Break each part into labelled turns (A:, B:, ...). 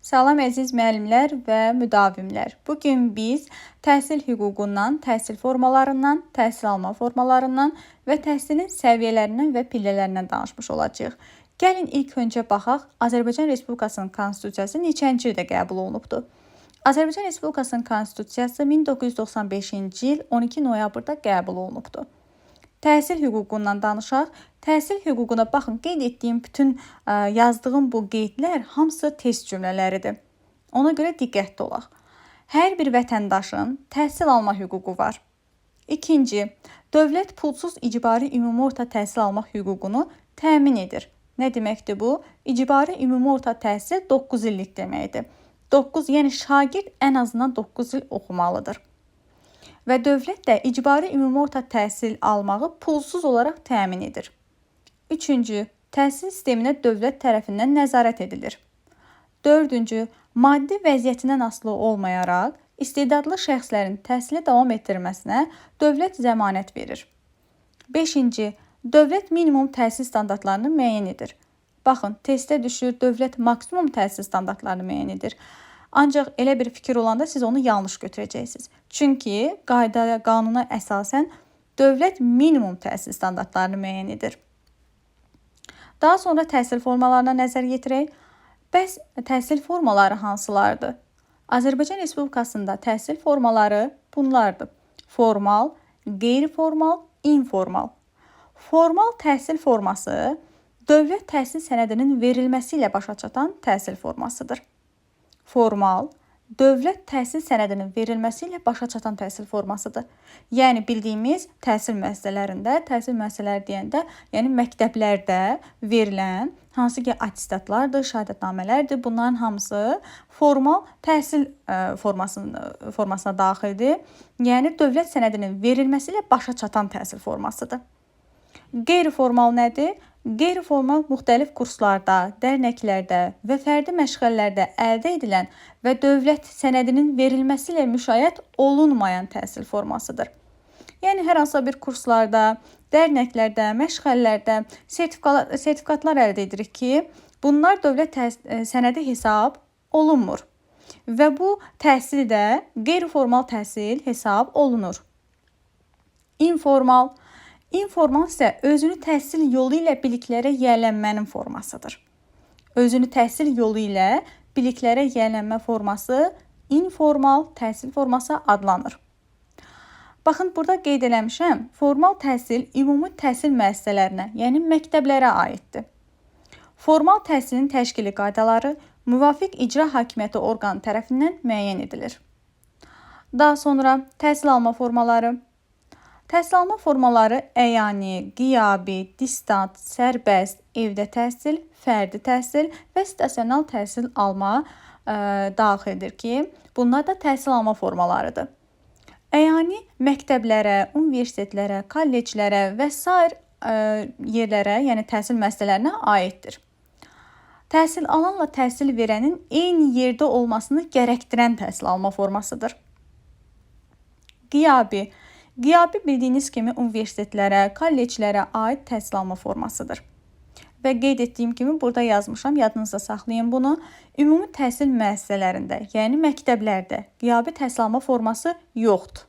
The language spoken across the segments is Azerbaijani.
A: Salam əziz müəllimlər və müdavimlər. Bugün biz təhsil hüququndan, təhsil formalarından, təhsil alma formalarından və təhsilin səviyyələrindən və pillələrindən danışmış olacağıq. Gəlin ilk öncə baxaq, Azərbaycan Respublikasının Konstitusiyası neçənci ildə qəbul olunubdur? Azərbaycan Respublikasının Konstitusiyası 1995-ci il 12 noyabrda qəbul olunubdur. Təhsil hüququndan danışaq. Təhsil hüququna baxın, qeyd etdiyim bütün yazdığım bu qeydlər hamısı test cümlələridir. Ona görə diqqətli olaq. Hər bir vətəndaşın təhsil alma hüququ var. İkinci, dövlət pulsuz icbari ümumi orta təhsil almaq hüququnu təmin edir. Nə deməkdir bu? İcbari ümumi orta təhsil 9 illik deməkdir. 9, yəni şagird ən azından 9 il oxumalıdır. Və dövlət də icbari ümumi orta təhsil almağı pulsuz olaraq təmin edir. Üçüncü, təhsil sisteminə dövlət tərəfindən nəzarət edilir. Dördüncü, maddi vəziyyətindən asılı olmayaraq istedadlı şəxslərin təhsili davam etdirməsinə dövlət zəmanət verir. Beşinci, dövlət minimum təhsil standartlarını müəyyən edir. Baxın, testə düşür, dövlət maksimum təhsil standartlarını müəyyən edir. Ancaq elə bir fikir olanda siz onu yanlış götürəcəksiniz. Çünki qaydaya, qanuna əsasən dövlət minimum təhsil standartlarını müəyyən edir. Daha sonra təhsil formalarına nəzər yetirək. Bəs təhsil formaları hansılardır? Azərbaycan Respublikasında təhsil formaları bunlardır. Formal, qeyri-formal, informal. Formal təhsil forması dövlət təhsil sənədinin verilməsi ilə başa çatan təhsil formasıdır. Formal, dövlət təhsil sənədinin verilməsi ilə başa çatan təhsil formasıdır. Yəni bildiyimiz təhsil müəssisələrində, təhsil müəssisələri deyəndə, yəni məktəblərdə verilən hansı ki attestatlardır, şəhadətnamələrdir, bunların hamısı formal təhsil formasına daxildir. Yəni dövlət sənədinin verilməsi ilə başa çatan təhsil formasıdır. Qeyri-formal nədir? Qeyri-formal müxtəlif kurslarda, dərnəklərdə və fərdi məşğələlərdə əldə edilən və dövlət sənədinin verilməsi ilə müşayiət olunmayan təhsil formasıdır. Yəni hər hansı bir kurslarda, dərnəklərdə, məşğələlərdə sertifikatlar əldə edirik ki, bunlar dövlət sənədi hesab olunmur və bu təhsil də qeyri-formal təhsil hesab olunur. İnformal isə özünü təhsil yolu ilə biliklərə yiyələnmənin formasıdır. Özünü təhsil yolu ilə biliklərə yiyələnmə forması informal təhsil forması adlanır. Baxın, burada qeyd eləmişəm, formal təhsil ümumi təhsil müəssisələrinə, yəni məktəblərə aiddir. Formal təhsilin təşkili qaydaları müvafiq icra hakimiyyəti orqanı tərəfindən müəyyən edilir. Daha sonra təhsil alma formaları. Təhsil alma formaları əyani, qiyabi, distant, sərbəst, evdə təhsil, fərdi təhsil və stasionar təhsil alma daxildir ki, bunlar da təhsil alma formalarıdır. Əyani məktəblərə, universitetlərə, kolleclərə və sair yerlərə, yəni təhsil müəssisələrinə aiddir. Təhsil alanla təhsil verənin eyni yerdə olmasını gərəkdirən təhsil alma formasıdır. Qiyabi bildiyiniz kimi universitetlərə, kolleclərə aid təhsil alma formasıdır. Və qeyd etdiyim kimi burada yazmışam, yadınızda saxlayın bunu. Ümumi təhsil müəssisələrində, yəni məktəblərdə qiyabi təhsil alma forması yoxdur.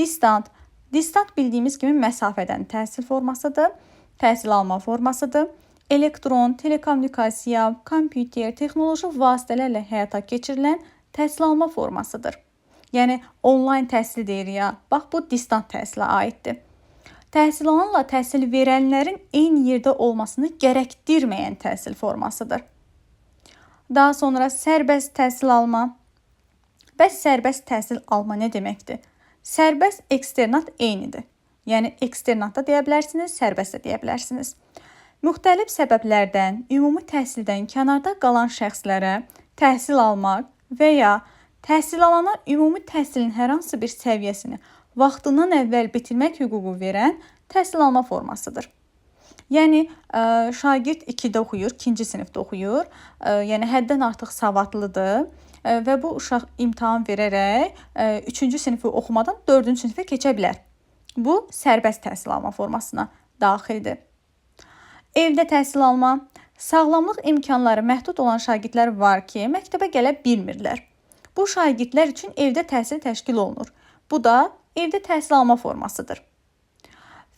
A: Distant bildiyimiz kimi məsafədən təhsil formasıdır, təhsil alma formasıdır. Elektron, telekommunikasiya, kompüter, texnoloji vasitələrlə həyata keçirilən təhsil alma formasıdır. Yəni onlayn təhsil deyirik ya, bax bu distant təhsilə aiddir. Təhsil alanla təhsil verənlərin eyni yerdə olmasını gərəkdirməyən təhsil formasıdır. Daha sonra sərbəst təhsil alma. Bəs sərbəst təhsil alma nə deməkdir? Sərbəst eksternat eynidir. Yəni eksternat da deyə bilərsiniz, sərbəst də deyə bilərsiniz. Müxtəlif səbəblərdən, ümumi təhsildən kənarda qalan şəxslərə təhsil almaq və ya təhsil alana ümumi təhsilin hər hansı bir səviyyəsini vaxtından əvvəl bitirmək hüququ verən təhsil alma formasıdır. Yəni şagird 2-də oxuyur, 2-ci sinifdə oxuyur, yəni həddən artıq savadlıdır və bu uşaq imtahan verərək 3-cü sinifi oxumadan 4-cü sinifə keçə bilər. Bu sərbəst təhsil alma formasına daxildir. Evdə təhsil alma. Sağlamlıq imkanları məhdud olan şagirdlər var ki, məktəbə gələ bilmirlər. Bu şagirdlər üçün evdə təhsil təşkil olunur. Bu da evdə təhsil alma formasıdır.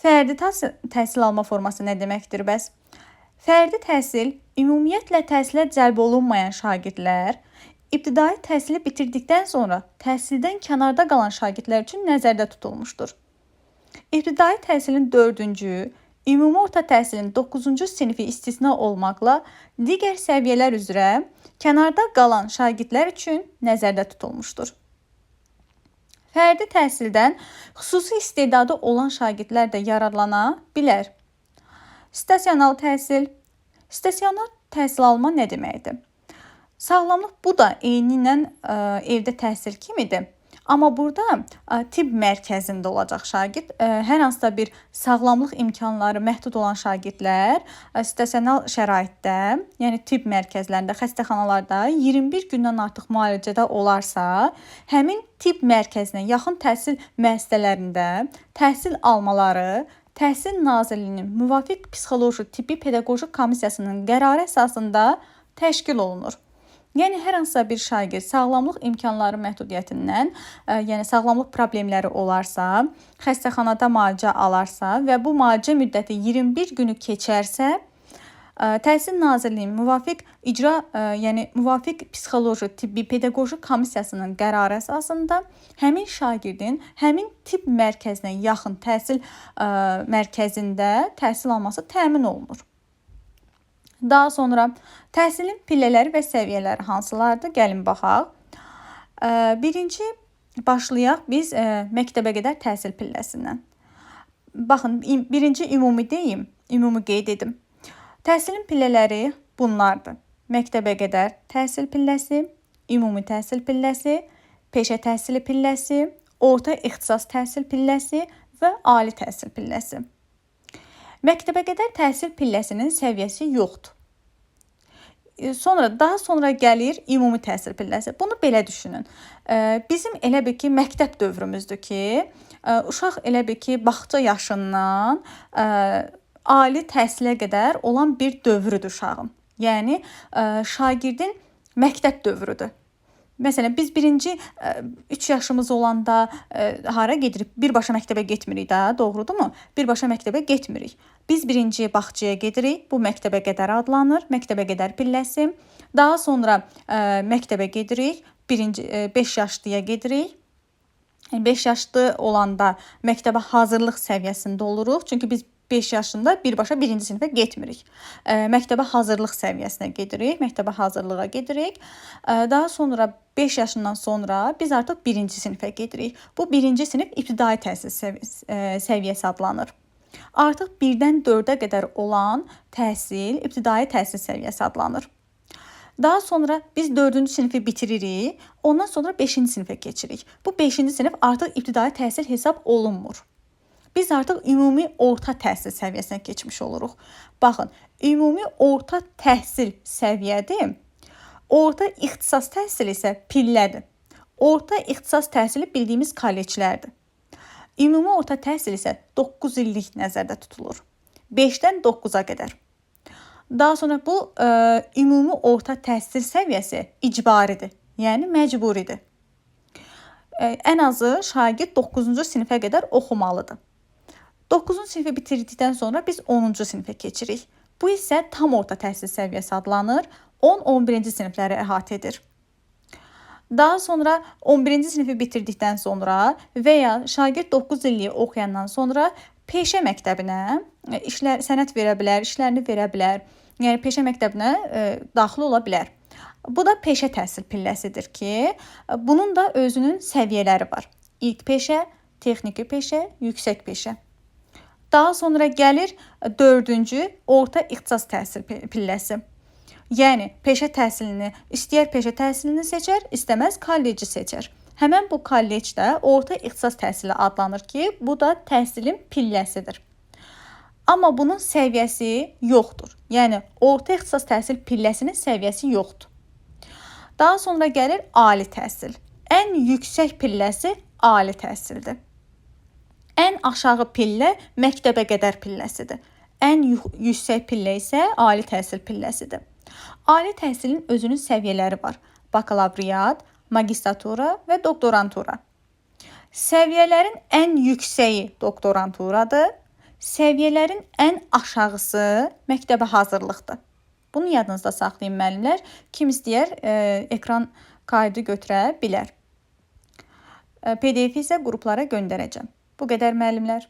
A: Fərdi təhsil alma forması nə deməkdir bəs? Fərdi təhsil ümumiyyətlə təhsilə cəlb olunmayan şagirdlər ibtidai təhsili bitirdikdən sonra təhsildən kənarda qalan şagirdlər üçün nəzərdə tutulmuşdur. İbtidai təhsilin 4-cü, ümumi orta təhsilin 9-cu sinifi istisna olmaqla digər səviyyələr üzrə kənarda qalan şagirdlər üçün nəzərdə tutulmuşdur. Fərdi təhsildən xüsusi istedadı olan şagirdlər də yararlana bilər. Stasionar təhsil. Stasionar təhsil alma nə deməkdir? Sağlamlıq bu da eynilə evdə təhsil kimidir. Amma burada tibb mərkəzində olacaq şagird. Hər hansısa bir sağlamlıq imkanları məhdud olan şagirdlər stasionar şəraitdə, yəni tibb mərkəzlərində, xəstəxanalarda 21 gündən artıq müalicədə olarsa, həmin tibb mərkəzinə yaxın təhsil müəssisələrində təhsil almaları Təhsil Nazirliyinin müvafiq psixoloji, tibbi, pedaqoji komissiyasının qərarı əsasında təşkil olunur. Yəni, hər hansısa bir şagird sağlamlıq imkanları məhdudiyyətindən, yəni sağlamlıq problemləri olarsa, xəstəxanada müalicə alarsa və bu müalicə müddəti 21 günü keçərsə, Təhsil Nazirliyinin müvafiq psixoloji, tibbi, pedaqoji komissiyasının qərarı əsasında həmin şagirdin həmin tibb mərkəzinə yaxın təhsil mərkəzində təhsil alması təmin olunur. Daha sonra təhsilin pillələri və səviyyələri hansılardır? Gəlin baxaq. Birinci başlayaq biz məktəbə qədər təhsil pilləsindən. Baxın, birinci ümumi deyim, ümumi qeyd edim. Təhsilin pillələri bunlardır. Məktəbə qədər təhsil pilləsi, ümumi təhsil pilləsi, peşə təhsili pilləsi, orta ixtisas təhsil pilləsi və ali təhsil pilləsi. Məktəbə qədər təhsil pilləsinin səviyyəsi yoxdur. Daha sonra gəlir ümumi təhsil pilləsi. Bunu belə düşünün. Bizim elə bil ki, məktəb dövrümüzdür ki, uşaq elə bil ki, bağça yaşından ali təhsilə qədər olan bir dövrüdür uşağın. Yəni, şagirdin məktəb dövrüdür. Məsələn, biz 3 yaşımız olanda hara gedirik? Birbaşa məktəbə getmirik də, doğrudurmu? Birbaşa məktəbə getmirik. Biz birinci bağçaya gedirik, bu məktəbə qədər adlanır, məktəbə qədər pilləsi. Daha sonra məktəbə gedirik, 5 yaşlıya gedirik. 5 yaşlı olanda məktəbə hazırlıq səviyyəsində oluruq. Çünki biz 5 yaşında birbaşa 1-ci sinifə getmirik. Məktəbə hazırlıq səviyyəsinə gedirik, məktəbə hazırlığa gedirik. Daha sonra 5 yaşından sonra biz artıq 1-ci sinifə gedirik. Bu 1-ci sinif ibtidai təhsil səviyyəsi adlanır. Artıq 1-dən 4-ə qədər olan təhsil ibtidai təhsil səviyyəsi adlanır. Daha sonra biz 4-cü sinifi bitiririk, ondan sonra 5-ci sinifə keçirik. Bu 5-ci sinif artıq ibtidai təhsil hesab olunmur. Biz artıq ümumi orta təhsil səviyyəsinə keçmiş oluruq. Baxın, ümumi orta təhsil səviyyədir. Orta ixtisas təhsili isə pillədir. Orta ixtisas təhsili bildiyimiz kolleclərdir. Ümumi orta təhsil isə 9 illik nəzərdə tutulur. 5-dən 9-a qədər. Daha sonra bu ümumi orta təhsil səviyyəsi icbaridir. Yəni məcburidir. Ən azı şagird 9-cu sinifə qədər oxumalıdır. 9-cu sinifi bitirdikdən sonra biz 10-cu sinifə keçirik. Bu isə tam orta təhsil səviyyəsi adlanır. 10-11-ci sinifləri əhatə edir. Daha sonra 11-ci sinifi bitirdikdən sonra və ya şagird 9 illik oxuyandan sonra peşə məktəbinə sənət verə bilər, işlərini verə bilər. Yəni peşə məktəbinə daxil ola bilər. Bu da peşə təhsil pilləsidir ki, bunun da özünün səviyyələri var. İlk peşə, texniki peşə, yüksək peşə. Daha sonra gəlir 4-cü orta ixtisas təhsil pilləsi. Yəni peşə təhsilini, istəyər peşə təhsilini seçər, istəməz kolleci seçər. Həmən bu kollec də orta ixtisas təhsili adlanır ki, bu da təhsilin pilləsidir. Amma bunun səviyyəsi yoxdur. Yəni orta ixtisas təhsil pilləsinin səviyyəsi yoxdur. Daha sonra gəlir ali təhsil. Ən yüksək pilləsi ali təhsildir. Ən aşağı pillə məktəbə qədər pilləsidir. ən yüksək pillə isə ali təhsil pilləsidir. Ali təhsilin özünün səviyyələri var. Bakalavriat, magistratura və doktorantura. Səviyyələrin ən yüksəyi doktoranturadır. Səviyyələrin ən aşağısı məktəbə hazırlıqdır. Bunu yadınızda saxlayın müəllimlər. Kim istəyər ekran kaydı götürə bilər. PDF isə qruplara göndərəcəm. Bu qədər müəllimlər.